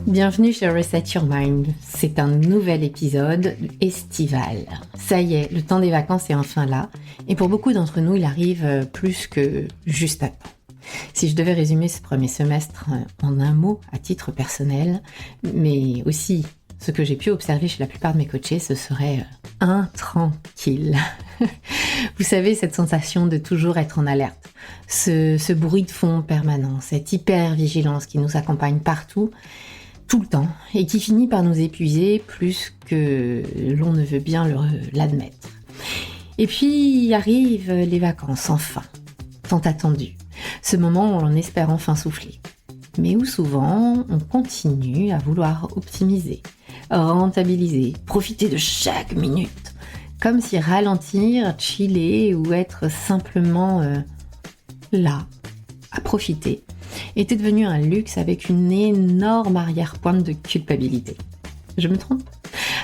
Bienvenue chez Reset Your Mind. C'est un nouvel épisode estival. Ça y est, le temps des vacances est enfin là. Et pour beaucoup d'entre nous, il arrive plus que juste à temps. Si je devais résumer ce premier semestre en un mot à titre personnel, mais aussi ce que j'ai pu observer chez la plupart de mes coachés, ce serait intranquille. Vous savez, cette sensation de toujours être en alerte, ce bruit de fond permanent, cette hyper-vigilance qui nous accompagne partout, tout le temps, et qui finit par nous épuiser plus que l'on ne veut bien l'admettre. Et puis arrivent les vacances, enfin, tant attendues. Ce moment où on espère enfin souffler. Mais où souvent, on continue à vouloir optimiser, rentabiliser, profiter de chaque minute. Comme si ralentir, chiller ou être simplement là, à profiter, était devenu un luxe avec une énorme arrière-pointe de culpabilité. Je me trompe ?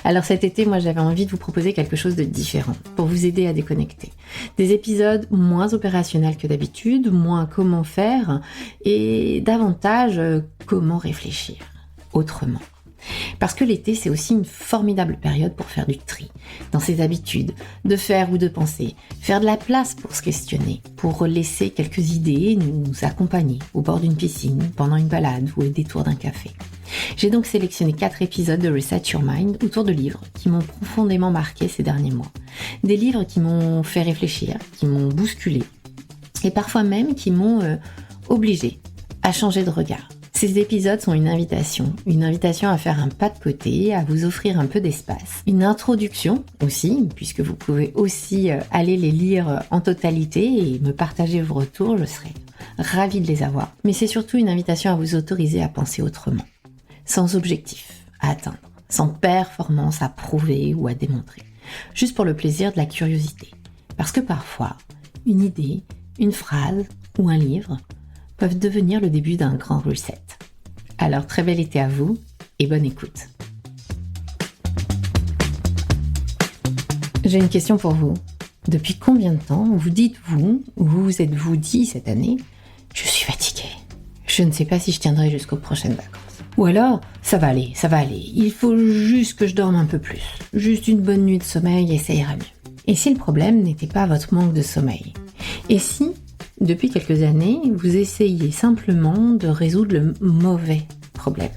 Alors cet été, moi j'avais envie de vous proposer quelque chose de différent pour vous aider à déconnecter. Des épisodes moins opérationnels que d'habitude, moins comment faire et davantage comment réfléchir autrement. Parce que l'été, c'est aussi une formidable période pour faire du tri dans ses habitudes, de faire ou de penser, faire de la place pour se questionner, pour laisser quelques idées nous accompagner au bord d'une piscine, pendant une balade ou au détour d'un café. J'ai donc sélectionné 4 épisodes de Reset Your Mind autour de livres qui m'ont profondément marqué ces derniers mois. Des livres qui m'ont fait réfléchir, qui m'ont bousculé et parfois même qui m'ont obligé à changer de regard. Ces épisodes sont une invitation à faire un pas de côté, à vous offrir un peu d'espace. Une introduction aussi, puisque vous pouvez aussi aller les lire en totalité et me partager vos retours, je serai ravie de les avoir. Mais c'est surtout une invitation à vous autoriser à penser autrement, sans objectif à atteindre, sans performance à prouver ou à démontrer, juste pour le plaisir de la curiosité. Parce que parfois, une idée, une phrase ou un livre peuvent devenir le début d'un grand reset. Alors très bel été à vous et bonne écoute. J'ai une question pour vous. Depuis combien de temps vous dites-vous, ou vous êtes-vous dit cette année, je suis fatiguée, je ne sais pas si je tiendrai jusqu'aux prochaines vacances. Ou alors, ça va aller, il faut juste que je dorme un peu plus. Juste une bonne nuit de sommeil et ça ira mieux. Et si le problème n'était pas votre manque de sommeil ? Et si depuis quelques années, vous essayez simplement de résoudre le mauvais problème.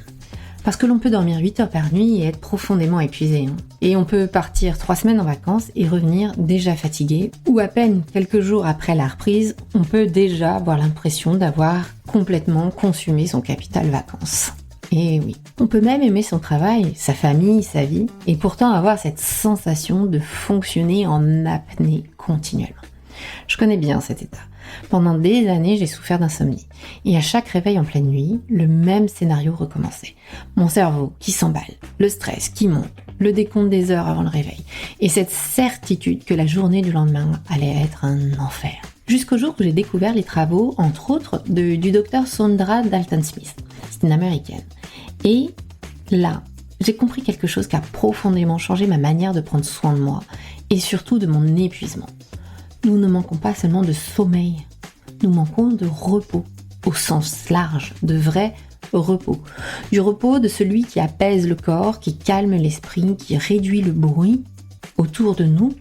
Parce que l'on peut dormir 8 heures par nuit et être profondément épuisé. Et on peut partir 3 semaines en vacances et revenir déjà fatigué. Ou à peine quelques jours après la reprise, on peut déjà avoir l'impression d'avoir complètement consumé son capital vacances. Et oui, on peut même aimer son travail, sa famille, sa vie, et pourtant avoir cette sensation de fonctionner en apnée continuellement. Je connais bien cet état. Pendant des années, j'ai souffert d'insomnie. Et à chaque réveil en pleine nuit, le même scénario recommençait. Mon cerveau qui s'emballe, le stress qui monte, le décompte des heures avant le réveil. Et cette certitude que la journée du lendemain allait être un enfer. Jusqu'au jour où j'ai découvert les travaux, entre autres, du docteur Saundra Dalton-Smith. C'est une américaine. Et là, j'ai compris quelque chose qui a profondément changé ma manière de prendre soin de moi et surtout de mon épuisement. Nous ne manquons pas seulement de sommeil, nous manquons de repos, au sens large, de vrai repos. Du repos de celui qui apaise le corps, qui calme l'esprit, qui réduit le bruit autour de nous,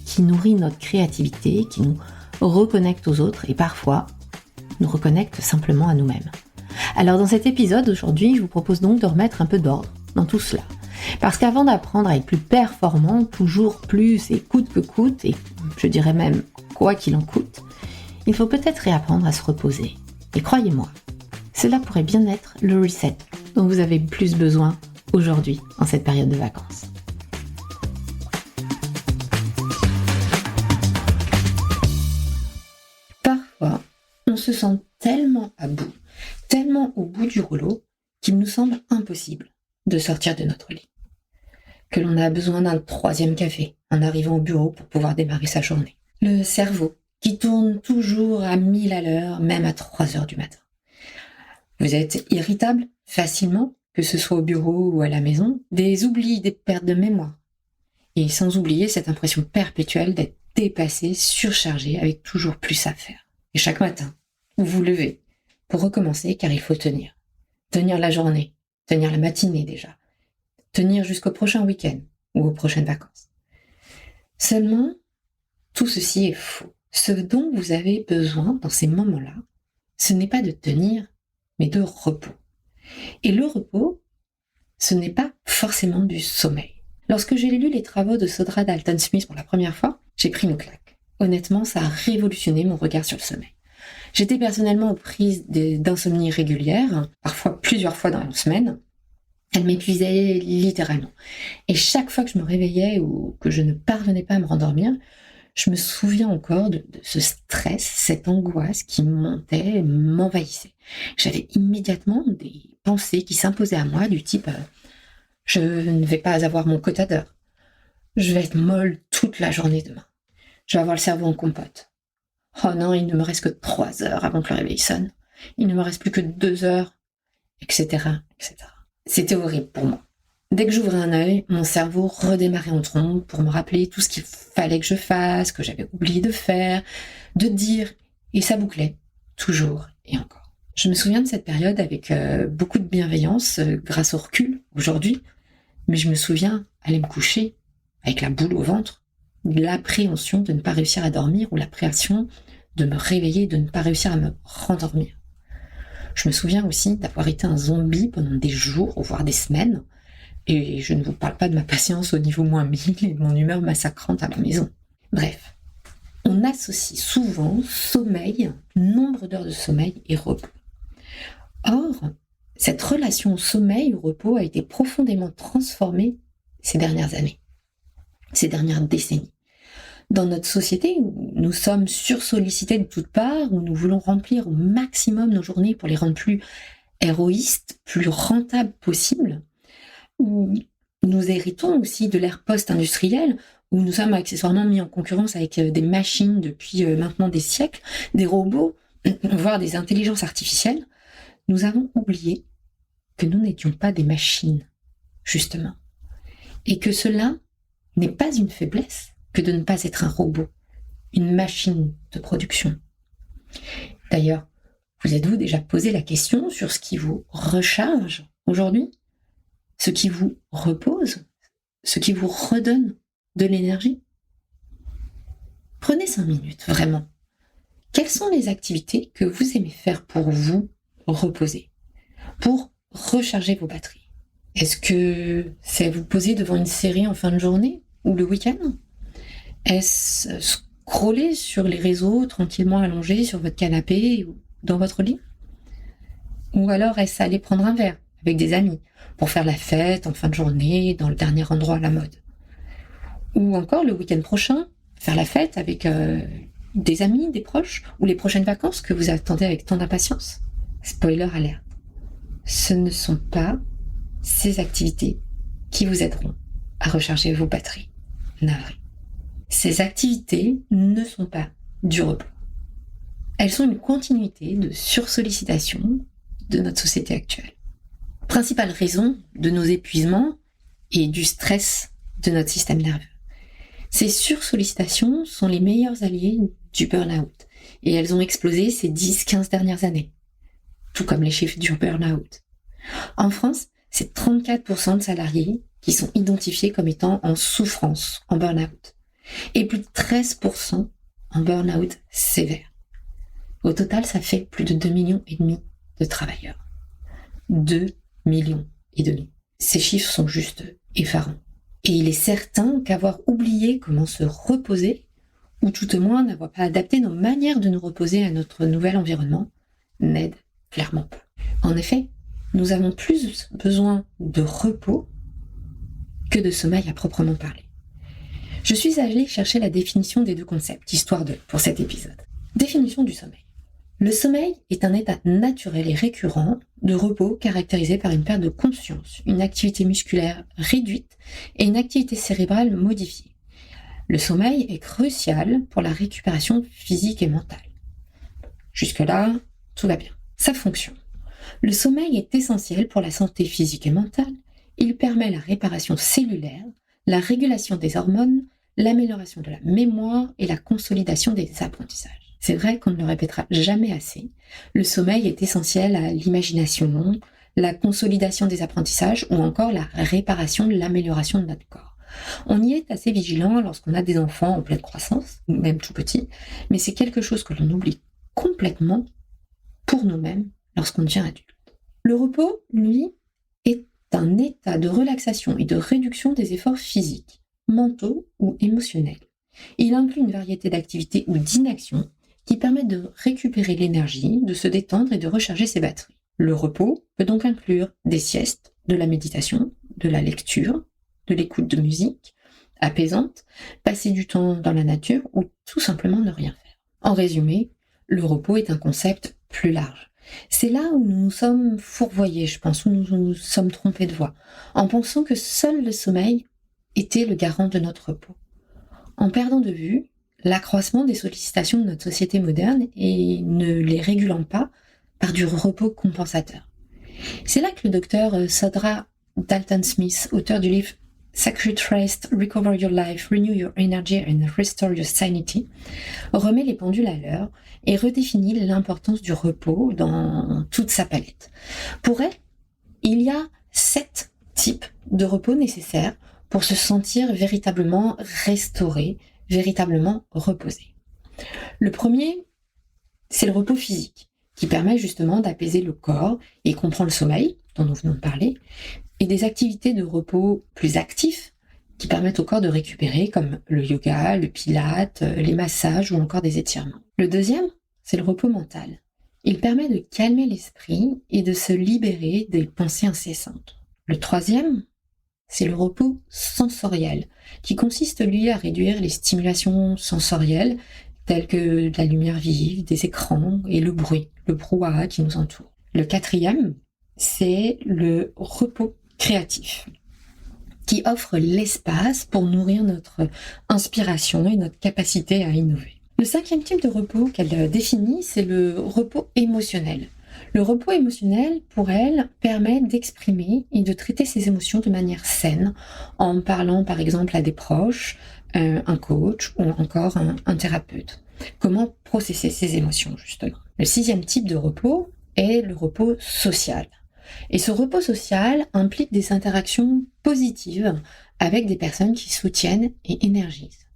qui nourrit notre créativité, qui nous reconnecte aux autres et parfois nous reconnecte simplement à nous-mêmes. Alors dans cet épisode aujourd'hui, je vous propose donc de remettre un peu d'ordre dans tout cela. Parce qu'avant d'apprendre à être plus performant, toujours plus et coûte que coûte, et je dirais même quoi qu'il en coûte, il faut peut-être réapprendre à se reposer. Et croyez-moi, cela pourrait bien être le reset dont vous avez plus besoin aujourd'hui, en cette période de vacances. Parfois, on se sent tellement à bout, tellement au bout du rouleau, qu'il nous semble impossible de sortir de notre lit. Que l'on a besoin d'un 3e café en arrivant au bureau pour pouvoir démarrer sa journée. Le cerveau qui tourne toujours à 1000 à l'heure, même à 3 heures du matin. Vous êtes irritable facilement, que ce soit au bureau ou à la maison, des oublis, des pertes de mémoire. Et sans oublier cette impression perpétuelle d'être dépassé, surchargé, avec toujours plus à faire. et chaque matin, vous vous levez pour recommencer car il faut tenir. Tenir la journée, tenir la matinée déjà, tenir jusqu'au prochain week-end ou aux prochaines vacances. Seulement, tout ceci est faux. Ce dont vous avez besoin dans ces moments-là, ce n'est pas de tenir, mais de repos. Et le repos, ce n'est pas forcément du sommeil. Lorsque j'ai lu les travaux de Saundra Dalton Smith pour la première fois, j'ai pris une claque. Honnêtement, ça a révolutionné mon regard sur le sommeil. J'étais personnellement aux prises d'insomnie régulière, parfois plusieurs fois dans la semaine. Elle m'épuisait littéralement. Et chaque fois que je me réveillais ou que je ne parvenais pas à me rendormir, je me souviens encore de ce stress, cette angoisse qui montait et m'envahissait. J'avais immédiatement des pensées qui s'imposaient à moi du type je ne vais pas avoir mon quota d'heures. Je vais être molle toute la journée demain. Je vais avoir le cerveau en compote. Oh non, il ne me reste que 3 heures avant que le réveil sonne. Il ne me reste plus que 2 heures, etc., etc. C'était horrible pour moi. Dès que j'ouvrais un œil, mon cerveau redémarrait en trombe pour me rappeler tout ce qu'il fallait que je fasse, que j'avais oublié de faire, de dire, et ça bouclait, toujours et encore. Je me souviens de cette période avec beaucoup de bienveillance grâce au recul aujourd'hui, mais je me souviens aller me coucher avec la boule au ventre, l'appréhension de ne pas réussir à dormir ou l'appréhension de me réveiller et de ne pas réussir à me rendormir. Je me souviens aussi d'avoir été un zombie pendant des jours, voire des semaines, et je ne vous parle pas de ma patience au niveau -1000 et de mon humeur massacrante à la maison. Bref, on associe souvent sommeil, nombre d'heures de sommeil et repos. Or, cette relation au sommeil, au repos a été profondément transformée ces dernières années, ces dernières décennies. Dans notre société où nous sommes sursollicités de toutes parts, où nous voulons remplir au maximum nos journées pour les rendre plus héroïstes, plus rentables possibles, où nous héritons aussi de l'ère post-industrielle, où nous sommes accessoirement mis en concurrence avec des machines depuis maintenant des siècles, des robots, voire des intelligences artificielles, nous avons oublié que nous n'étions pas des machines, justement. Et que cela n'est pas une faiblesse que de ne pas être un robot, une machine de production. D'ailleurs, vous êtes-vous déjà posé la question sur ce qui vous recharge aujourd'hui ? Ce qui vous repose, ce qui vous redonne de l'énergie. Prenez 5 minutes, vraiment. Quelles sont les activités que vous aimez faire pour vous reposer, pour recharger vos batteries? Est-ce que c'est vous poser devant une série en fin de journée ou le week-end? Est-ce scroller sur les réseaux tranquillement allongé sur votre canapé ou dans votre lit? Ou alors est-ce aller prendre un verre avec des amis pour faire la fête en fin de journée dans le dernier endroit à la mode? Ou encore le week-end prochain, faire la fête avec des amis, des proches, ou les prochaines vacances que vous attendez avec tant d'impatience? Spoiler alert, ce ne sont pas ces activités qui vous aideront à recharger vos batteries. Navré. Ces activités ne sont pas du repos. Elles sont une continuité de sursollicitation de notre société actuelle. Principale raison de nos épuisements et du stress de notre système nerveux. Ces sursollicitations sont les meilleurs alliés du burn-out et elles ont explosé ces 10-15 dernières années, tout comme les chiffres du burn-out. En France, c'est 34% de salariés qui sont identifiés comme étant en souffrance, en burn-out, et plus de 13% en burn-out sévère. Au total, ça fait plus de 2,5 millions de travailleurs. 2,5 millions. Ces chiffres sont juste effarants. Et il est certain qu'avoir oublié comment se reposer, ou tout au moins n'avoir pas adapté nos manières de nous reposer à notre nouvel environnement, n'aide clairement pas. En effet, nous avons plus besoin de repos que de sommeil à proprement parler. Je suis allée chercher la définition des deux concepts, histoire de, pour cet épisode. Définition du sommeil. Le sommeil est un état naturel et récurrent de repos caractérisé par une perte de conscience, une activité musculaire réduite et une activité cérébrale modifiée. Le sommeil est crucial pour la récupération physique et mentale. Jusque-là, tout va bien. Sa fonction. Le sommeil est essentiel pour la santé physique et mentale. Il permet la réparation cellulaire, la régulation des hormones, l'amélioration de la mémoire et la consolidation des apprentissages. C'est vrai qu'on ne le répétera jamais assez. Le sommeil est essentiel à l'imagination, la consolidation des apprentissages ou encore la réparation, l'amélioration de notre corps. On y est assez vigilant lorsqu'on a des enfants en pleine croissance, ou même tout petits, mais c'est quelque chose que l'on oublie complètement pour nous-mêmes lorsqu'on devient adulte. Le repos, lui, est un état de relaxation et de réduction des efforts physiques, mentaux ou émotionnels. Il inclut une variété d'activités ou d'inactions qui permettent de récupérer l'énergie, de se détendre et de recharger ses batteries. Le repos peut donc inclure des siestes, de la méditation, de la lecture, de l'écoute de musique apaisante, passer du temps dans la nature ou tout simplement ne rien faire. En résumé, le repos est un concept plus large. C'est là où nous nous sommes fourvoyés, je pense, où nous nous sommes trompés de voie, en pensant que seul le sommeil était le garant de notre repos. En perdant de vue l'accroissement des sollicitations de notre société moderne et ne les régulant pas par du repos compensateur. C'est là que le docteur Sodra Dalton Smith, auteur du livre Sacred Rest, Recover Your Life, Renew Your Energy and Restore Your Sanity, remet les pendules à l'heure et redéfinit l'importance du repos dans toute sa palette. Pour elle, il y a 7 types de repos nécessaires pour se sentir véritablement restauré, véritablement reposé. Le premier, c'est le repos physique, qui permet justement d'apaiser le corps et comprend le sommeil, dont nous venons de parler, et des activités de repos plus actifs qui permettent au corps de récupérer, comme le yoga, le pilate, les massages ou encore des étirements. Le deuxième, c'est le repos mental. Il permet de calmer l'esprit et de se libérer des pensées incessantes. Le troisième, c'est le repos sensoriel, qui consiste, lui, à réduire les stimulations sensorielles, telles que de la lumière vive, des écrans et le bruit, le brouhaha qui nous entoure. Le quatrième, c'est le repos créatif, qui offre l'espace pour nourrir notre inspiration et notre capacité à innover. Le cinquième type de repos qu'elle définit, c'est le repos émotionnel. Le repos émotionnel, pour elle, permet d'exprimer et de traiter ses émotions de manière saine, en parlant par exemple à des proches, un coach ou encore un thérapeute. Comment processer ses émotions, justement. Le sixième type de repos est le repos social. Et ce repos social implique des interactions positives avec des personnes qui soutiennent et énergisent,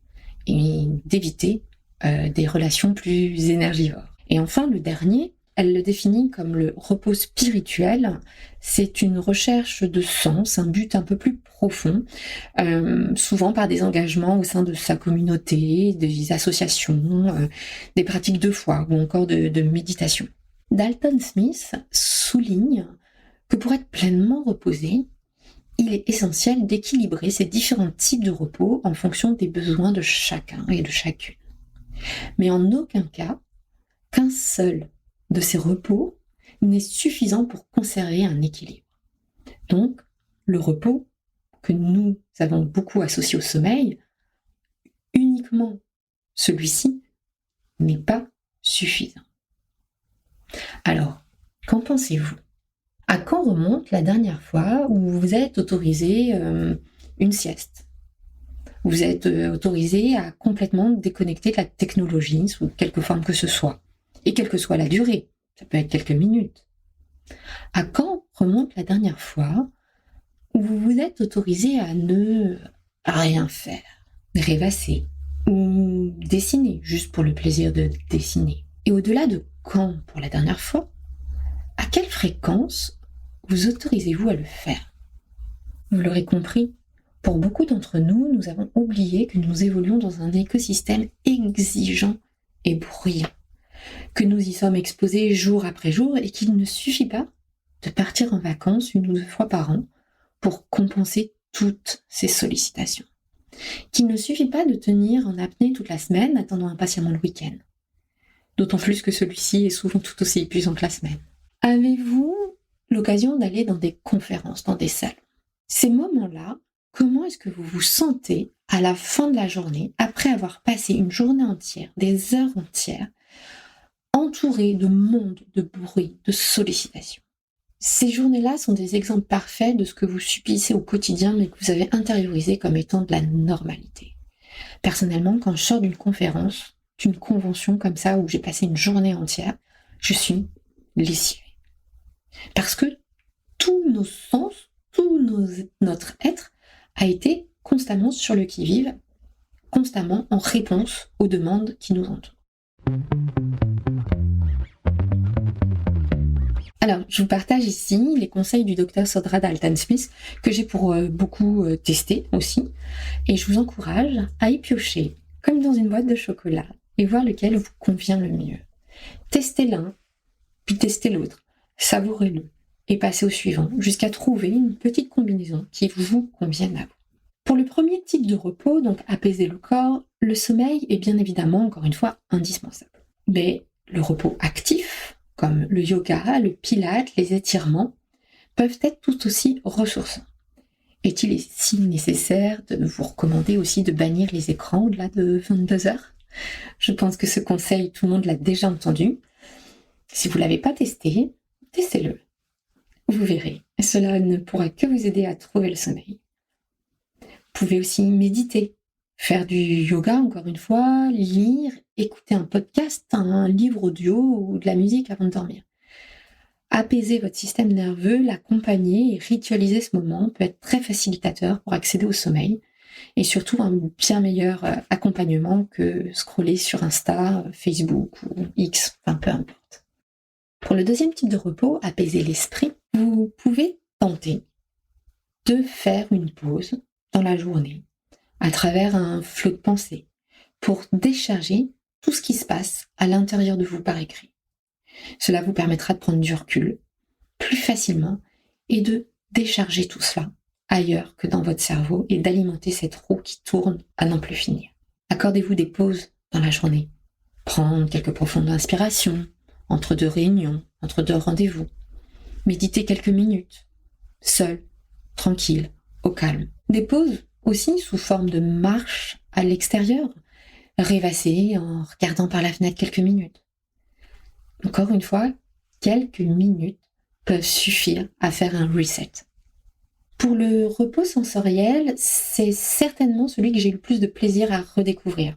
et d'éviter des relations plus énergivores. Et enfin, le dernier, elle le définit comme le repos spirituel. C'est une recherche de sens, un but un peu plus profond, souvent par des engagements au sein de sa communauté, des associations, des pratiques de foi ou encore de méditation. Dalton Smith souligne que pour être pleinement reposé, il est essentiel d'équilibrer ces différents types de repos en fonction des besoins de chacun et de chacune. Mais en aucun cas, qu'un seul de ces repos n'est suffisant pour conserver un équilibre. Donc, le repos que nous avons beaucoup associé au sommeil, uniquement celui-ci n'est pas suffisant. Alors, qu'en pensez-vous ? À quand remonte la dernière fois où vous êtes autorisé une sieste ? Vous êtes autorisé à complètement déconnecter de la technologie sous quelque forme que ce soit, et quelle que soit la durée, ça peut être quelques minutes. À quand remonte la dernière fois où vous vous êtes autorisé à ne rien faire, rêvasser ou dessiner, juste pour le plaisir de dessiner ? Et au-delà de quand pour la dernière fois, à quelle fréquence vous autorisez-vous à le faire ? Vous l'aurez compris, pour beaucoup d'entre nous, nous avons oublié que nous évoluons dans un écosystème exigeant et bruyant, que nous y sommes exposés jour après jour et qu'il ne suffit pas de partir en vacances 1 ou 2 fois par an pour compenser toutes ces sollicitations. Qu'il ne suffit pas de tenir en apnée toute la semaine attendant impatiemment le week-end. D'autant plus que celui-ci est souvent tout aussi épuisant que la semaine. Avez-vous l'occasion d'aller dans des conférences, dans des salons ? Ces moments-là, comment est-ce que vous vous sentez à la fin de la journée, après avoir passé une journée entière, des heures entières, entouré de monde, de bruit, de sollicitations ? Ces journées-là sont des exemples parfaits de ce que vous subissez au quotidien, mais que vous avez intériorisé comme étant de la normalité. Personnellement, quand je sors d'une conférence, d'une convention comme ça où j'ai passé une journée entière, je suis lessivée. Parce que tous nos sens, notre être a été constamment sur le qui-vive, constamment en réponse aux demandes qui nous entourent. Alors, je vous partage ici les conseils du docteur Sodra Dalton-Smith que j'ai pour beaucoup testé aussi. Et je vous encourage à y piocher, comme dans une boîte de chocolat, et voir lequel vous convient le mieux. Testez l'un, puis testez l'autre, savourez-le, et passez au suivant, jusqu'à trouver une petite combinaison qui vous convienne à vous. Pour le premier type de repos, donc apaiser le corps, le sommeil est bien évidemment, encore une fois, indispensable. Mais le repos actif, comme le yoga, le pilate, les étirements, peuvent être tout aussi ressourçants. Est-il si nécessaire de vous recommander aussi de bannir les écrans au-delà de 22 heures ? Je pense que ce conseil, tout le monde l'a déjà entendu. Si vous ne l'avez pas testé, testez-le. Vous verrez, cela ne pourra que vous aider à trouver le sommeil. Vous pouvez aussi méditer, faire du yoga encore une fois, lire, écouter un podcast, un livre audio ou de la musique avant de dormir. Apaiser votre système nerveux, l'accompagner et ritualiser ce moment peut être très facilitateur pour accéder au sommeil et surtout un bien meilleur accompagnement que scroller sur Insta, Facebook ou X, enfin peu importe. Pour le deuxième type de repos, apaiser l'esprit, vous pouvez tenter de faire une pause dans la journée à travers un flot de pensée pour décharger tout ce qui se passe à l'intérieur de vous par écrit. Cela vous permettra de prendre du recul plus facilement et de décharger tout cela ailleurs que dans votre cerveau et d'alimenter cette roue qui tourne à n'en plus finir. Accordez-vous des pauses dans la journée. Prendre quelques profondes inspirations, entre deux réunions, entre deux rendez-vous. Méditez quelques minutes, seul, tranquille, au calme. Des pauses aussi sous forme de marche à l'extérieur, rêvasser en regardant par la fenêtre quelques minutes. Encore une fois, quelques minutes peuvent suffire à faire un reset. Pour le repos sensoriel, c'est certainement celui que j'ai eu le plus de plaisir à redécouvrir.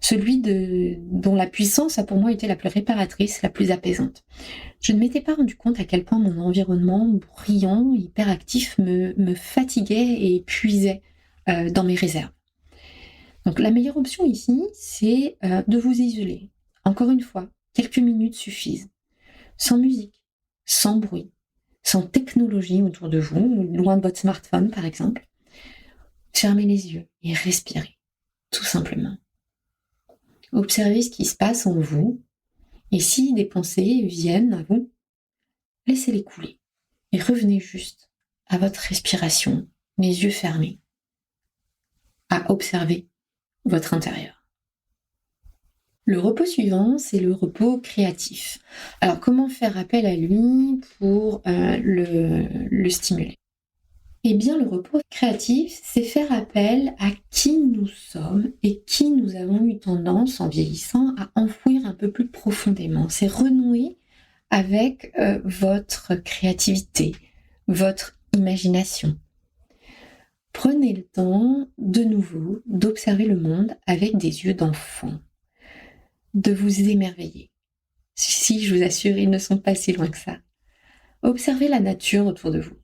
Celui dont la puissance a pour moi été la plus réparatrice, la plus apaisante. Je ne m'étais pas rendu compte à quel point mon environnement bruyant, hyperactif me fatiguait et épuisait dans mes réserves. Donc la meilleure option ici, c'est de vous isoler. Encore une fois, quelques minutes suffisent. Sans musique, sans bruit, sans technologie autour de vous, loin de votre smartphone par exemple. Fermez les yeux et respirez, tout simplement. Observez ce qui se passe en vous et si des pensées viennent à vous, laissez-les couler et revenez juste à votre respiration, les yeux fermés, à observer votre intérieur. Le repos suivant, c'est le repos créatif. Alors, comment faire appel à lui pour le stimuler ? Eh bien, le repos créatif, c'est faire appel à qui nous sommes et qui nous avons eu tendance, en vieillissant, à enfouir un peu plus profondément. C'est renouer avec votre créativité, votre imagination. Prenez le temps, de nouveau, d'observer le monde avec des yeux d'enfant. De vous émerveiller. Si, je vous assure, ils ne sont pas si loin que ça. Observez la nature autour de vous,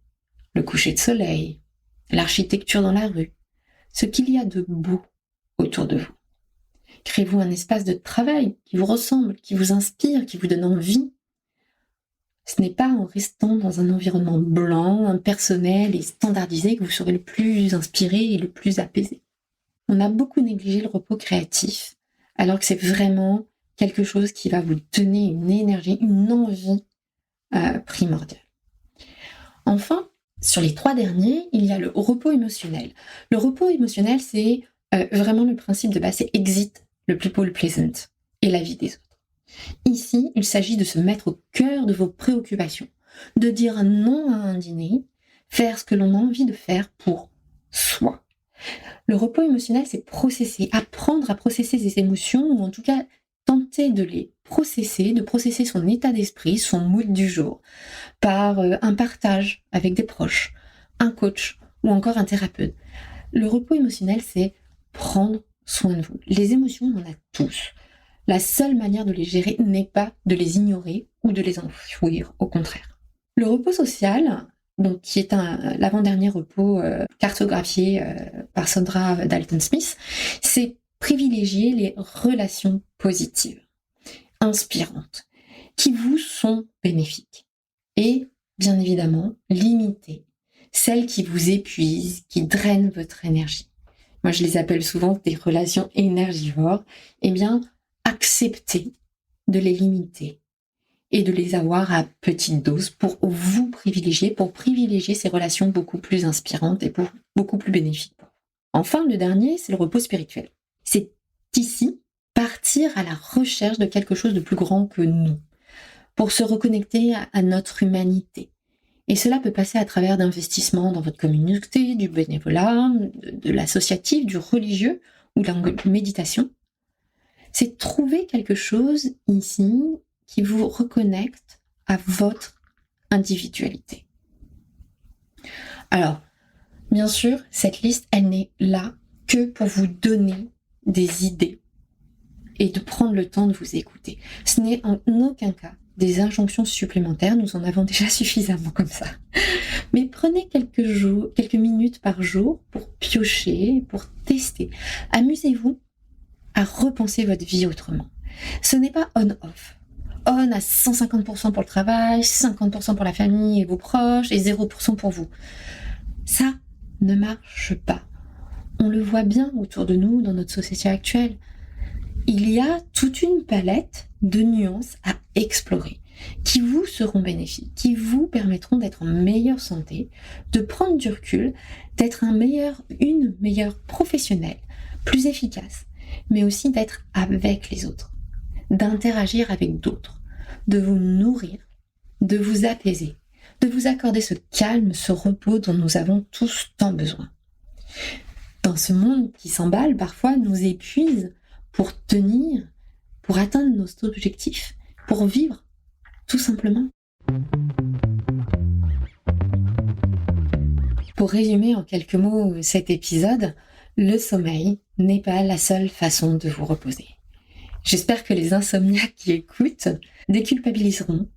le coucher de soleil, l'architecture dans la rue, ce qu'il y a de beau autour de vous. Créez-vous un espace de travail qui vous ressemble, qui vous inspire, qui vous donne envie. Ce n'est pas en restant dans un environnement blanc, impersonnel et standardisé que vous serez le plus inspiré et le plus apaisé. On a beaucoup négligé le repos créatif, alors que c'est vraiment quelque chose qui va vous donner une énergie, une envie primordiale. Enfin, sur les 3 derniers, il y a le repos émotionnel. Le repos émotionnel, c'est vraiment le principe de base, c'est exit le people pleasant et la vie des autres. Ici, il s'agit de se mettre au cœur de vos préoccupations, de dire non à un dîner, faire ce que l'on a envie de faire pour soi. Le repos émotionnel, c'est processer, apprendre à processer ses émotions, ou en tout cas tenter de les processer, de processer son état d'esprit, son mood du jour, par un partage avec des proches, un coach ou encore un thérapeute. Le repos émotionnel, c'est prendre soin de vous. Les émotions, on en a tous. La seule manière de les gérer n'est pas de les ignorer ou de les enfouir, au contraire. Le repos social, donc, qui est l'avant-dernier repos cartographié par Sandra Dalton-Smith, c'est privilégier les relations positives, inspirantes, qui vous sont bénéfiques. Et, bien évidemment, limiter celles qui vous épuisent, qui drainent votre énergie. Moi, je les appelle souvent des relations énergivores. Eh bien, acceptez de les limiter et de les avoir à petite dose pour vous privilégier, pour privilégier ces relations beaucoup plus inspirantes et beaucoup plus bénéfiques. Enfin, le dernier, c'est le repos spirituel. C'est ici partir à la recherche de quelque chose de plus grand que nous, pour se reconnecter à notre humanité. Et cela peut passer à travers d'investissements dans votre communauté, du bénévolat, de l'associatif, du religieux ou de la méditation. C'est trouver quelque chose ici qui vous reconnecte à votre individualité. Alors, bien sûr, cette liste, elle n'est là que pour vous donner des idées et de prendre le temps de vous écouter. Ce n'est en aucun cas des injonctions supplémentaires, nous en avons déjà suffisamment comme ça. Mais prenez quelques minutes par jour pour piocher, pour tester. Amusez-vous à repenser votre vie autrement. Ce n'est pas on-off. On à 150% pour le travail, 50% pour la famille et vos proches et 0% pour vous. Ça ne marche pas. On le voit bien autour de nous dans notre société actuelle. Il y a toute une palette de nuances à explorer qui vous seront bénéfiques, qui vous permettront d'être en meilleure santé, de prendre du recul, d'être une meilleure professionnelle, plus efficace, mais aussi d'être avec les autres, d'interagir avec d'autres, de vous nourrir, de vous apaiser, de vous accorder ce calme, ce repos dont nous avons tous tant besoin. Dans ce monde qui s'emballe, parfois nous épuise pour tenir, pour atteindre nos objectifs, pour vivre, tout simplement. Pour résumer en quelques mots cet épisode, le sommeil n'est pas la seule façon de vous reposer. J'espère que les insomniaques qui écoutent déculpabiliseront,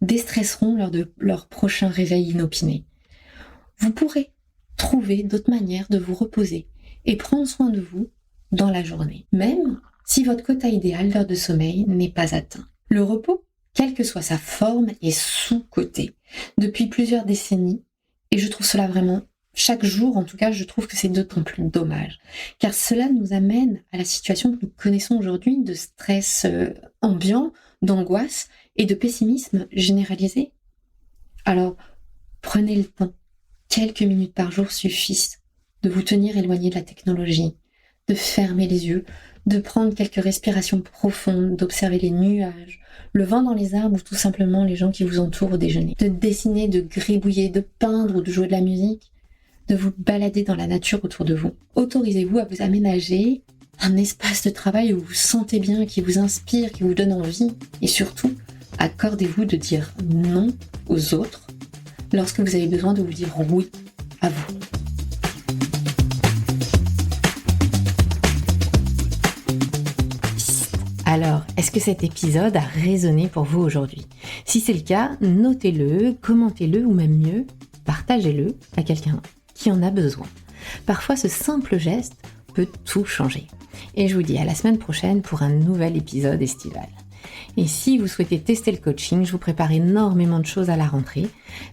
déstresseront lors de leur prochain réveil inopiné. Vous pourrez trouver d'autres manières de vous reposer et prendre soin de vous dans la journée, même si votre quota idéal d'heures de sommeil n'est pas atteint. Le repos, quelle que soit sa forme, est sous-coté depuis plusieurs décennies et je trouve cela vraiment, chaque jour en tout cas, je trouve que c'est d'autant plus dommage car cela nous amène à la situation que nous connaissons aujourd'hui de stress ambiant, d'angoisse et de pessimisme généralisé. Alors, prenez le temps, quelques minutes par jour suffisent de vous tenir éloigné de la technologie, de fermer les yeux, de prendre quelques respirations profondes, d'observer les nuages, le vent dans les arbres ou tout simplement les gens qui vous entourent au déjeuner, de dessiner, de gribouiller, de peindre ou de jouer de la musique, de vous balader dans la nature autour de vous. Autorisez-vous à vous aménager un espace de travail où vous vous sentez bien, qui vous inspire, qui vous donne envie et surtout, accordez-vous de dire non aux autres lorsque vous avez besoin de vous dire oui à vous. Alors, est-ce que cet épisode a résonné pour vous aujourd'hui ? Si c'est le cas, notez-le, commentez-le ou même mieux, partagez-le à quelqu'un qui en a besoin. Parfois, ce simple geste peut tout changer. Et je vous dis à la semaine prochaine pour un nouvel épisode estival. Et si vous souhaitez tester le coaching, je vous prépare énormément de choses à la rentrée.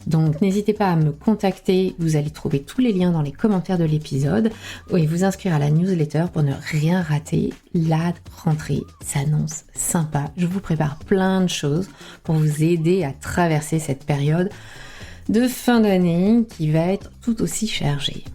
Donc n'hésitez pas à me contacter, vous allez trouver tous les liens dans les commentaires de l'épisode et vous inscrire à la newsletter pour ne rien rater. La rentrée s'annonce sympa. Je vous prépare plein de choses pour vous aider à traverser cette période de fin d'année qui va être tout aussi chargée.